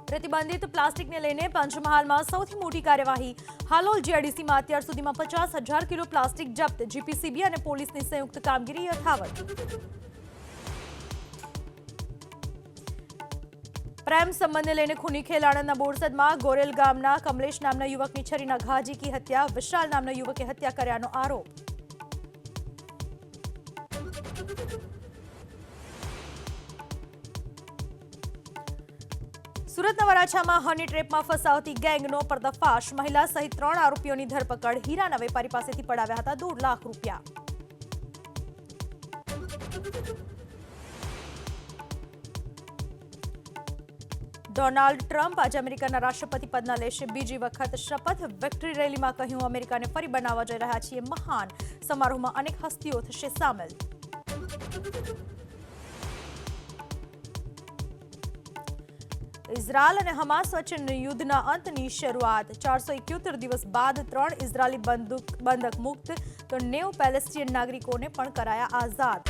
પ્રતિબંધિત પ્લાસ્ટિકને લઈને પંચમહાલમાં સૌથી મોટી કાર્યવાહી. હાલોલ જીઆઈડીસીમાં અત્યાર સુધીમાં 50,000 કિલો પ્લાસ્ટિક જપ્ત. જીપીસીબી અને પોલીસની સંયુક્ત કામગીરી યથાવત. પ્રેમ સંબંધને લઈને ખૂની ખેલ. આણંદના બોરસદમાં ગોરેલ ગામના કમલેશ નામના યુવકની છરીના ઘા ઝીકી હત્યા. વિશાલ નામના યુવકે હત્યા કર્યાનો આરોપ. સુરતના વરાછામાં હની ટ્રેપમાં ફસાવતી ગેંગનો પર્દાફાશ. મહિલા સહિત 3 આરોપીઓની ધરપકડ. હીરાના વેપારી પાસેથી પડાવ્યા હતા 1.5 લાખ રૂપિયા. ડોનાલ્ડ ટ્રમ્પ આજે અમેરિકાના રાષ્ટ્રપતિ પદના લેશે બીજી વખત શપથ. વિક્ટરી રેલીમાં કહ્યું, અમેરિકાને ફરી બનાવવા જઈ રહ્યા છીએ મહાન. સમારોહમાં અનેક હસ્તીઓ થશે સામેલ. ઇઝરાયલ અને હમાસ વચ્ચે યુદ્ધના અંતની શરૂઆત. 471 દિવસ બાદ 3 ઇઝરાયલી બંધક મુક્ત તો 90 પેલેસ્ટીન નાગરિકોને પણ કરાયા આઝાદ.